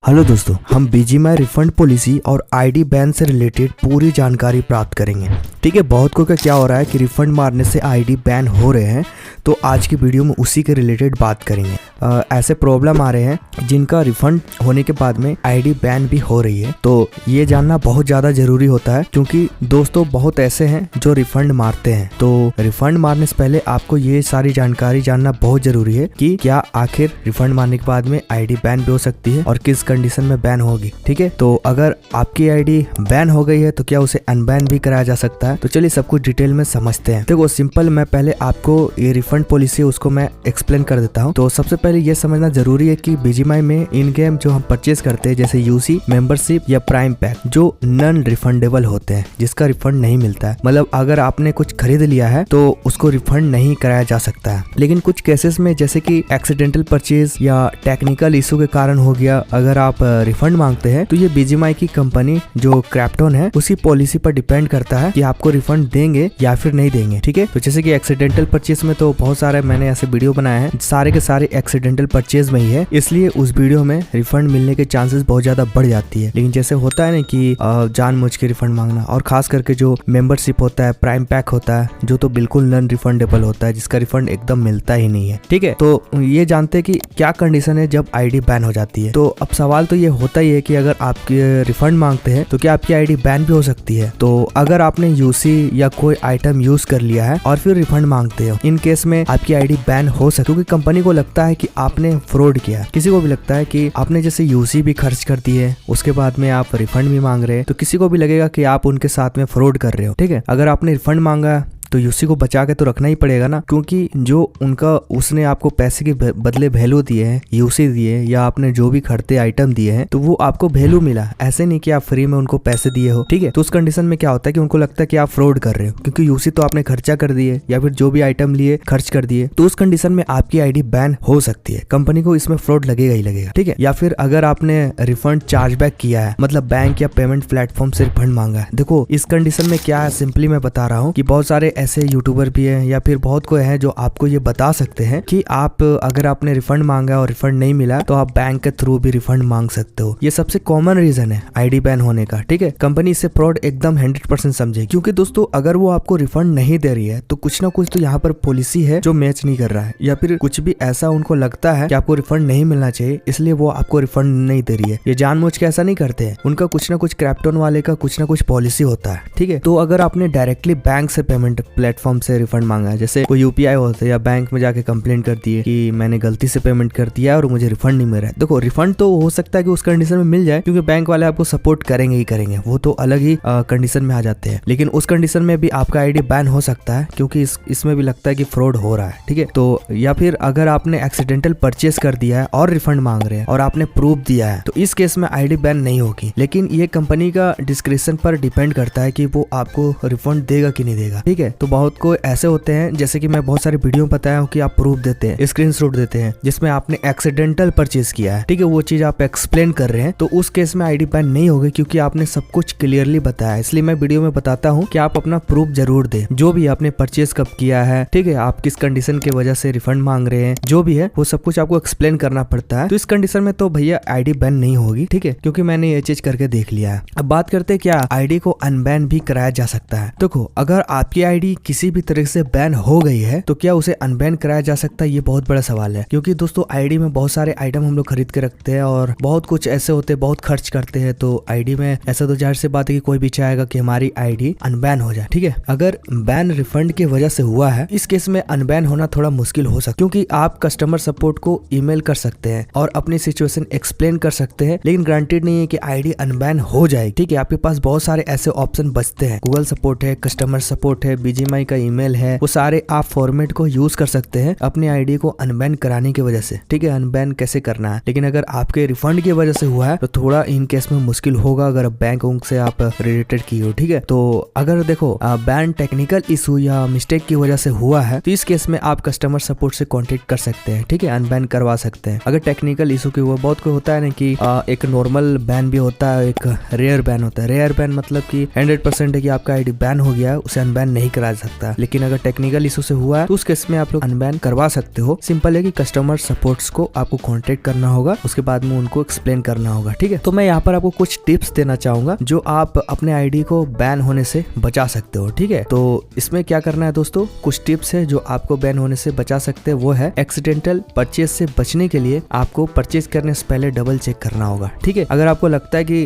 Hello दोस्तों, हम BGMI refund policy और आईडी बैन से रिलेटेड पूरी जानकारी प्राप्त करेंगे। ठीक है, बहुत को क्या हो रहा है कि रिफंड मारने से आईडी बैन हो रहे हैं, तो आज की वीडियो में उसी के रिलेटेड बात करेंगे। ऐसे प्रॉब्लम आ रहे हैं जिनका रिफंड होने के बाद में आईडी बैन भी हो रही है, तो ये जानना बहुत ज़्यादा जरूरी होता है, क्योंकि दोस्तों बहुत ऐसे हैं जो रिफंड मारते हैं। तो रिफंड मारने से पहले आपको ये सारी जानकारी जानना बहुत जरूरी है कि क्या आखिर रिफंड मारने के बाद में आईडी बैन भी हो सकती है और किस कंडीशन में बैन होगी। ठीक है, तो अगर आपकी आईडी बैन हो गई है तो क्या उसे अनबैन भी कराया जा सकता है। तो चलिए सब कुछ डिटेल में समझते हैं। देखो सिंपल, मैं पहले आपको ये रिफंड पॉलिसी उसको मैं एक्सप्लेन कर देता हूँ। तो सबसे पहले ये समझना जरूरी है कि बीजीएमआई में इन गेम जो हम परचेज करते हैं, जैसे यूसी, मेंबरशिप या प्राइम पैक, जो नॉन रिफंडेबल होते हैं, जिसका रिफंड नहीं मिलता है, मतलब अगर आपने कुछ खरीद लिया है तो उसको रिफंड नहीं कराया जा सकता है। लेकिन कुछ केसेस में, जैसे कि एक्सीडेंटल परचेज या टेक्निकल इशू के कारण हो गया, अगर आप रिफंड मांगते हैं तो ये बीजीएमआई की कंपनी जो क्रिप्टोन है उसी पॉलिसी पर डिपेंड करता है कि आपको रिफंड देंगे या फिर नहीं देंगे। ठीक है, तो जैसे कि एक्सीडेंटल परचेज में तो बहुत सारे मैंने ऐसे वीडियो बनाए हैं, सारे के सारे एक्सीडेंटल परचेज में ही है, इसलिए उस वीडियो में रिफंड मिलने के चांसेस बहुत ज्यादा बढ़ जाती है। लेकिन जैसे होता है ना कि जानबूझ के रिफंड मांगना, और खास करके जो मेंबरशिप होता है, प्राइम पैक होता है, जो तो बिल्कुल नॉन रिफंडेबल होता है, जिसका रिफंड एकदम मिलता ही नहीं है। ठीक है, तो ये जानते हैं कि क्या कंडीशन है जब आईडी बैन हो जाती है। तो अब सवाल तो ये होता ही है कि अगर आप रिफंड मांगते हैं तो क्या आपकी आईडी बैन भी हो सकती है। तो अगर आपने यूसी या कोई आइटम यूज कर लिया है और फिर रिफंड मांगते हो, इन केस में आपकी आईडी बैन हो सकती है, क्योंकि कंपनी को लगता है कि आपने फ्रॉड किया। किसी को भी लगता है कि आपने जैसे यूसी भी खर्च कर दी है, उसके बाद में आप रिफंड भी मांग रहे हैं, तो किसी को भी लगेगा कि आप उनके साथ में फ्रॉड कर रहे हो। ठीक है, अगर आपने रिफंड मांगा तो यूसी को बचा के तो रखना ही पड़ेगा ना, क्योंकि जो उनका उसने आपको पैसे के बदले वैल्यू दिए हैं, यूसी दिए, या आपने जो भी खरीदे आइटम दिए हैं, तो वो आपको वैल्यू मिला, ऐसे नहीं कि आप फ्री में उनको पैसे दिए हो। ठीक है, तो उस कंडीशन में क्या होता है कि उनको लगता है कि आप फ्रॉड कर रहे हो, क्योंकि यूसी तो आपने खर्चा कर दिए या फिर जो भी आइटम लिए खर्च कर दिए, तो उस कंडीशन में आपकी आईडी बैन हो सकती है। कंपनी को इसमें फ्रॉड लगेगा ही लगेगा। ठीक है, या फिर अगर आपने रिफंड चार्जबैक किया है, मतलब बैंक या पेमेंट प्लेटफॉर्म से रिफंड मांगा है। देखो इस कंडीशन में क्या है, सिंपली मैं बता रहा हूँ कि बहुत सारे ऐसे यूट्यूबर भी है या फिर बहुत कोई है जो आपको ये बता सकते हैं कि आप अगर आपने रिफंड मांगा और रिफंड नहीं मिला तो आप बैंक के थ्रू भी रिफंड मांग सकते हो। ये सबसे कॉमन रीजन है आईडी बैन होने का। ठीक है, कंपनी इसे फ्रॉड एकदम 100% समझे, क्योंकि दोस्तों अगर वो आपको रिफंड नहीं दे रही है तो कुछ ना कुछ तो यहाँ पर पॉलिसी है जो मैच नहीं कर रहा है, या फिर कुछ भी ऐसा उनको लगता है कि आपको रिफंड नहीं मिलना चाहिए, इसलिए वो आपको रिफंड नहीं दे रही है। ये जानबूझ के ऐसा नहीं करते हैं, उनका कुछ ना कुछ क्रिप्टोन वाले का कुछ ना कुछ पॉलिसी होता है। ठीक है, तो अगर आपने डायरेक्टली बैंक से पेमेंट प्लेटफॉर्म से रिफंड मांगा है, जैसे कोई यूपीआई होता है, या बैंक में जाके कंप्लेंट करती है कि मैंने गलती से पेमेंट कर दिया है और मुझे रिफंड नहीं मिल रहा है। देखो रिफंड तो हो सकता है कि उस कंडीशन में मिल जाए, क्योंकि बैंक वाले आपको सपोर्ट करेंगे ही करेंगे, वो तो अलग ही कंडीशन में आ जाते हैं। लेकिन उस कंडीशन में भी आपका आईडी बैन हो सकता है, क्योंकि इसमें भी लगता है कि फ्रॉड हो रहा है। ठीक है, तो या फिर अगर आपने एक्सीडेंटल परचेज कर दिया है और रिफंड मांग रहे हैं और आपने प्रूफ दिया है, तो इस केस में आईडी बैन नहीं होगी। लेकिन ये कंपनी का डिस्क्रिप्शन पर डिपेंड करता है कि वो आपको रिफंड देगा कि नहीं देगा। ठीक है, तो बहुत को ऐसे होते हैं, जैसे कि मैं बहुत सारे वीडियो में बताया हूँ कि आप प्रूफ देते हैं, स्क्रीनशॉट देते हैं जिसमें आपने एक्सीडेंटल परचेज किया है। ठीक है, वो चीज आप एक्सप्लेन कर रहे हैं, तो उस केस में आईडी बैन नहीं होगी, क्योंकि आपने सब कुछ क्लियरली बताया। इसलिए मैं वीडियो में बताता हूँ कि आप अपना प्रूफ जरूर दें, जो भी आपने परचेज कब किया है, ठीक है, आप किस कंडीशन की वजह से रिफंड मांग रहे हैं, जो भी है वो सब कुछ आपको एक्सप्लेन करना पड़ता है। तो इस कंडीशन में तो भैया आईडी बैन नहीं होगी। ठीक है, क्योंकि मैंने ये चीज करके देख लिया है। अब बात करते हैं क्या आईडी को अनबैन भी कराया जा सकता है। देखो अगर आपकी आईडी किसी भी तरह से बैन हो गई है तो क्या उसे अनबैन कराया जा सकता है, ये बहुत बड़ा सवाल है। क्योंकि दोस्तों आईडी में बहुत सारे आइटम हम लोग खरीद के रखते हैं और बहुत कुछ ऐसे होते हैं, बहुत खर्च करते हैं, तो आईडी में ऐसा तो जाहिर सी बात है कि कोई भी चाहेगा कि हमारी आईडी अनबैन हो जाए। ठीक है, अगर बैन रिफंड की वजह से हुआ है, इस केस में अनबैन होना थोड़ा मुश्किल हो सकता है, क्योंकि आप कस्टमर सपोर्ट को ईमेल कर सकते हैं और अपनी सिचुएशन एक्सप्लेन कर सकते हैं, लेकिन गारंटेड नहीं है कि आईडी अनबैन हो जाए। ठीक है, आपके पास बहुत सारे ऐसे ऑप्शन बचते हैं, गूगल सपोर्ट है, कस्टमर सपोर्ट है, बीजीएमआई का ईमेल है, वो सारे आप फॉर्मेट को यूज कर सकते हैं अपनी आईडी को अनबैन कराने की वजह से। ठीक है, अनबैन कैसे करना है। लेकिन अगर आपके रिफंड की वजह से हुआ है तो थोड़ा इन केस में मुश्किल होगा, अगर बैंक से आप रिलेटेड की हो। ठीक है, तो अगर देखो बैन टेक्निकल इशू या मिस्टेक की वजह से हुआ है, तो इस केस में आप कस्टमर सपोर्ट से कांटेक्ट कर सकते हैं। ठीक है, अनबैन करवा सकते हैं। अगर टेक्निकल इशू की हुआ, बहुत कोई होता है ना कि एक नॉर्मल बैन भी होता है, एक रेयर बैन होता है। रेयर बैन मतलब कि 100% है कि आपका आईडी बैन हो गया है, उसे अनबैन नहीं करा चला सकता है। लेकिन अगर टेक्निकल इशू से हुआ है तो उस केस में आप लोग अनबैन करवा सकते हो। सिंपल है कि कस्टमर सपोर्ट्स को आपको कॉन्टेक्ट करना होगा, उसके बाद में उनको एक्सप्लेन करना होगा। ठीक है, तो मैं यहाँ पर आपको कुछ टिप्स देना चाहूंगा जो आप अपने आईडी को बैन होने से बचा सकते हो। ठीक है, तो इसमें क्या करना है दोस्तों, कुछ टिप्स है जो आपको बैन होने से बचा सकते हैं। वो है एक्सीडेंटल परचेज से बचने के लिए आपको परचेज करने से पहले डबल चेक करना होगा। ठीक है, अगर आपको लगता है कि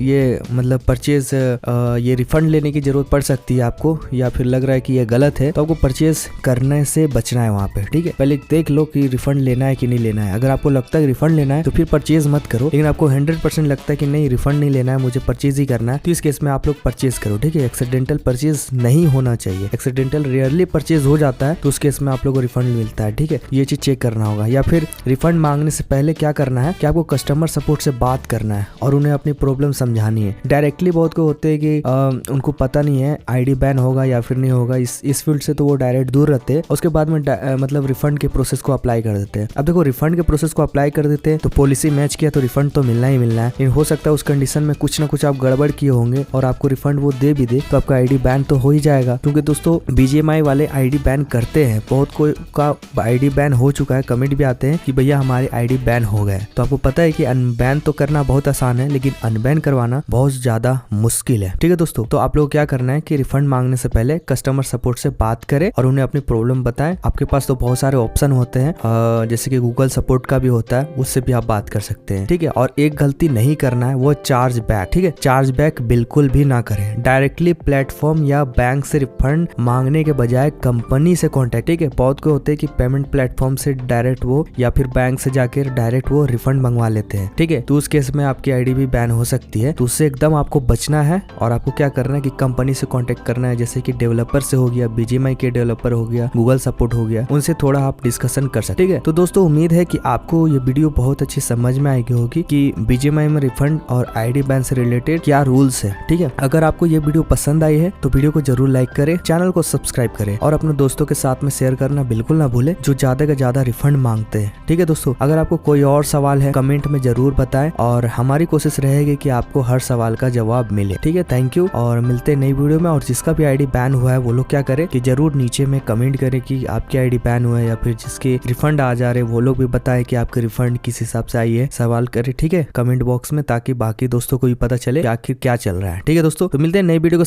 ये मतलब परचेज ये रिफंड लेने की जरूरत पड़ सकती है आपको, या फिर लग रहा है कि ये गलत है, तो आपको परचेज करने से बचना है वहाँ पे। ठीक है, पहले देख लो कि रिफंड लेना है कि नहीं लेना है। अगर आपको लगता है कि रिफंड लेना है तो फिर परचेज मत करो। लेकिन आपको 100% लगता है कि नहीं रिफंड नहीं लेना है, मुझे परचेज ही करना है, तो इस केस में आप लोग परचेज करो। ठीक है, एक्सीडेंटल परचेज नहीं होना चाहिए। एक्सीडेंटल रेयरली परचेज हो जाता है तो उस केस में आप लोग को रिफंड मिलता है। ठीक है, ये चीज चेक करना होगा। या फिर रिफंड मांगने से पहले क्या करना है कि आपको कस्टमर सपोर्ट से बात करना है और उन्हें अपनी प्रॉब्लम समझानी है। डायरेक्टली बहुत को होते हैं कि उनको पता नहीं है आईडी बैन होगा या फिर नहीं होगा, इस फील्ड से तो वो डायरेक्ट दूर रहते हैं। उसके बाद में मतलब रिफंड के प्रोसेस को अप्लाई कर देते हैं। अब देखो, रिफंड के प्रोसेस को अप्लाई कर देते हैं तो पॉलिसी मैच किया तो रिफंड तो मिलना ही मिलना है। लेकिन हो सकता है उस कंडीशन में कुछ ना कुछ आप गड़बड़ किए होंगे और आपको रिफंड वो दे भी दे तो आपका आईडी बैन तो हो ही जाएगा। क्योंकि दोस्तों BGMI वाले आईडी बैन करते हैं, बहुत कोई का आईडी बैन हो चुका है, कमेंट भी आते हैं कि भैया हमारे आईडी बैन हो गए। तो आपको पता है कि अनबैन तो करना बहुत आसान है, लेकिन अनबैन करवाना बहुत ज्यादा मुश्किल है। ठीक है दोस्तों, तो आप लोग क्या करना है कि रिफंड मांगने से पहले कस्टमर सपोर्ट से बात करें और उन्हें अपनी प्रॉब्लम बताएं। आपके पास तो बहुत सारे ऑप्शन होते हैं, जैसे कि गूगल सपोर्ट का भी होता है, उससे भी आप बात कर सकते हैं। ठीक है, और एक गलती नहीं करना है, वो चार्ज बैक। ठीक है, चार्ज बैक बिल्कुल भी ना करें। डायरेक्टली प्लेटफॉर्म या बैंक से रिफंड मांगने के बजाय कंपनी से कॉन्टेक्ट। ठीक है, बहुत को होते हैं कि पेमेंट प्लेटफॉर्म से डायरेक्ट वो या फिर बैंक से जाकर डायरेक्ट वो रिफंड मंगवा लेते हैं। ठीक है, तो उस केस में आपकी आईडी भी बैन हो सकती है। तो उससे एकदम आपको बचना है और आपको क्या करना है कि कंपनी से कांटेक्ट करना है, जैसे कि डेवलपर से हो गया, BGMI के डेवलपर हो गया, गूगल सपोर्ट हो गया, उनसे थोड़ा आप डिस्कशन कर सकते हैं। ठीक है, तो दोस्तों उम्मीद है कि आपको ये वीडियो बहुत अच्छी समझ में आएगी होगी कि BGMI में रिफंड और आईडी बैन से रिलेटेड क्या रूल्स है। ठीक है, अगर आपको ये वीडियो पसंद आई है तो वीडियो को जरूर लाइक करें, चैनल को सब्सक्राइब करें और अपने दोस्तों के साथ में शेयर करना बिल्कुल ना भूले जो ज्यादा का ज्यादा रिफंड मांगते हैं। ठीक है दोस्तों, अगर आपको कोई और सवाल है कमेंट में जरूर बताएं और हमारी कोशिश रहेगी कि आपको हर सवाल का जवाब मिले। ठीक है, थैंक यू और मिलते हैं नई वीडियो में। और जिसका भी आईडी बैन हुआ है वो लोग क्या करे कि जरूर नीचे में कमेंट करे कि आपकी आईडी बैन हुआ है, या फिर जिसके रिफंड आ जा रहे वो लोग भी बताए कि आपके रिफंड किस हिसाब से आई है, सवाल करे। ठीक है, कमेंट बॉक्स में, ताकि बाकी दोस्तों को भी पता चले आखिर क्या चल रहा है। ठीक है दोस्तों, तो मिलते हैं नई वीडियो